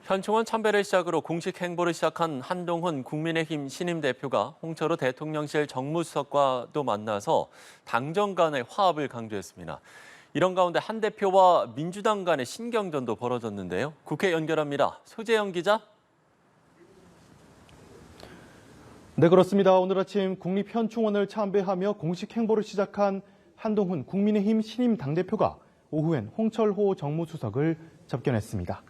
현충원 참배를 시작으로 공식 행보를 시작한 한동훈 국민의힘 신임 대표가 홍철호 대통령실 정무수석과도 만나서 당정 간의 화합을 강조했습니다. 이런 가운데 한 대표와 민주당 간의 신경전도 벌어졌는데요. 국회 연결합니다. 소재영 기자. 네, 그렇습니다. 오늘 아침 국립현충원을 참배하며 공식 행보를 시작한 한동훈 국민의힘 신임 당대표가 오후엔 홍철호 정무수석을 접견했습니다.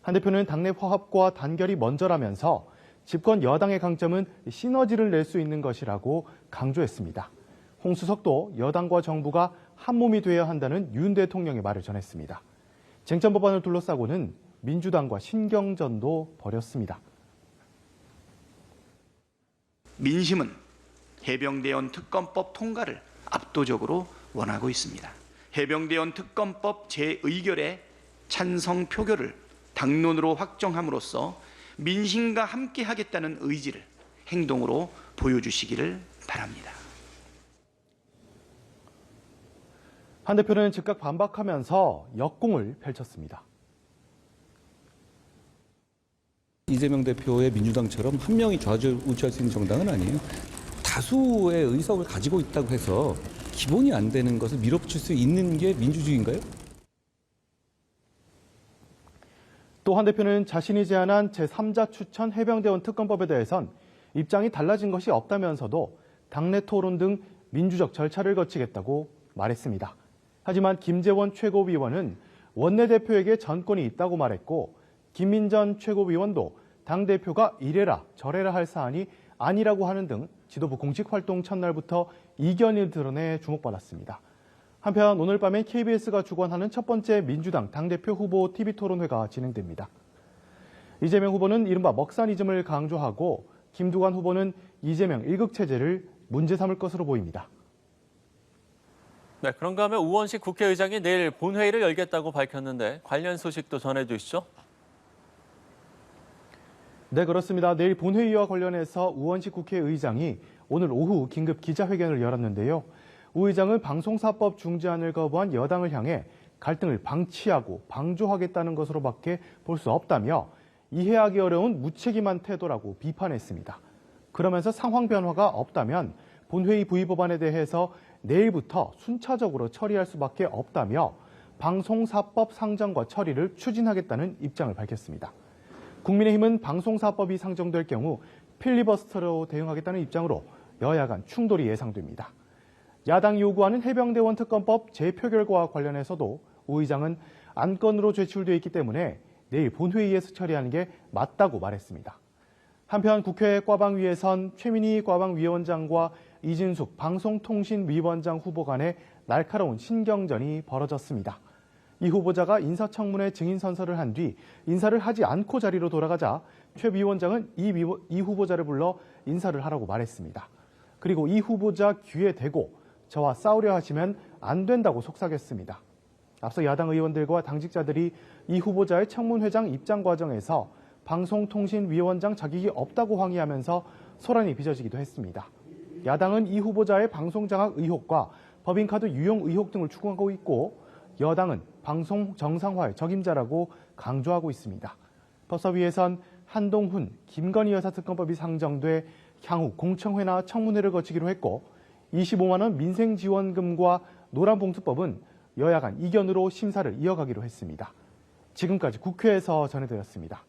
한 대표는 당내 화합과 단결이 먼저라면서 집권 여당의 강점은 시너지를 낼 수 있는 것이라고 강조했습니다. 홍 수석도 여당과 정부가 한몸이 되어야 한다는 윤 대통령의 말을 전했습니다. 쟁점 법안을 둘러싸고는 민주당과 신경전도 벌였습니다. 민심은 해병대원 특검법 통과를 압도적으로 원하고 있습니다. 해병대원 특검법 재의결의 찬성 표결을 당론으로 확정함으로써 민심과 함께 하겠다는 의지를 행동으로 보여주시기를 바랍니다. 한 대표는 즉각 반박하면서 역공을 펼쳤습니다. 이재명 대표의 민주당처럼 한 명이 좌지우지할 수 있는 정당은 아니에요. 다수의 의석을 가지고 있다고 해서 기본이 안 되는 것을 밀어붙일 수 있는 게 민주주의인가요? 또 한 대표는 자신이 제안한 제3자 추천 해병대원 특검법에 대해선 입장이 달라진 것이 없다면서도 당내 토론 등 민주적 절차를 거치겠다고 말했습니다. 하지만 김재원 최고위원은 원내대표에게 전권이 있다고 말했고 김민전 최고위원도 당대표가 이래라 저래라 할 사안이 아니라고 하는 등 지도부 공식 활동 첫날부터 이견을 드러내 주목받았습니다. 한편 오늘 밤엔 KBS가 주관하는 첫 번째 민주당 당대표 후보 TV토론회가 진행됩니다. 이재명 후보는 이른바 먹사니즘을 강조하고 김두관 후보는 이재명 일극체제를 문제 삼을 것으로 보입니다. 네, 그런가 하면 우원식 국회의장이 내일 본회의를 열겠다고 밝혔는데 관련 소식도 전해주시죠. 네, 그렇습니다. 내일 본회의와 관련해서 우원식 국회의장이 오늘 오후 긴급 기자회견을 열었는데요. 우 의장은 방송사법 중재안을 거부한 여당을 향해 갈등을 방치하고 방조하겠다는 것으로밖에 볼 수 없다며 이해하기 어려운 무책임한 태도라고 비판했습니다. 그러면서 상황 변화가 없다면 본회의 부의 법안에 대해서 내일부터 순차적으로 처리할 수밖에 없다며 방송사법 상정과 처리를 추진하겠다는 입장을 밝혔습니다. 국민의힘은 방송사법이 상정될 경우 필리버스터로 대응하겠다는 입장으로 여야 간 충돌이 예상됩니다. 야당이 요구하는 해병대원 특검법 재표결과 관련해서도 우 의장은 안건으로 제출되어 있기 때문에 내일 본회의에서 처리하는 게 맞다고 말했습니다. 한편 국회 꽈방위에선 최민희 꽈방위원장과 이진숙 방송통신위원장 후보 간의 날카로운 신경전이 벌어졌습니다. 이 후보자가 인사청문회 증인 선서를 한 뒤 인사를 하지 않고 자리로 돌아가자 최 위원장은 이 후보자를 불러 인사를 하라고 말했습니다. 그리고 이 후보자 귀에 대고 저와 싸우려 하시면 안 된다고 속삭였습니다. 앞서 야당 의원들과 당직자들이 이 후보자의 청문회장 입장 과정에서 방송통신위원장 자격이 없다고 항의하면서 소란이 빚어지기도 했습니다. 야당은 이 후보자의 방송장악 의혹과 법인카드 유용 의혹 등을 추궁하고 있고 여당은 방송 정상화의 적임자라고 강조하고 있습니다. 법사위에선 한동훈, 김건희 여사 특검법이 상정돼 향후 공청회나 청문회를 거치기로 했고 25만 원 민생지원금과 노란봉투법은 여야 간 이견으로 심사를 이어가기로 했습니다. 지금까지 국회에서 전해드렸습니다.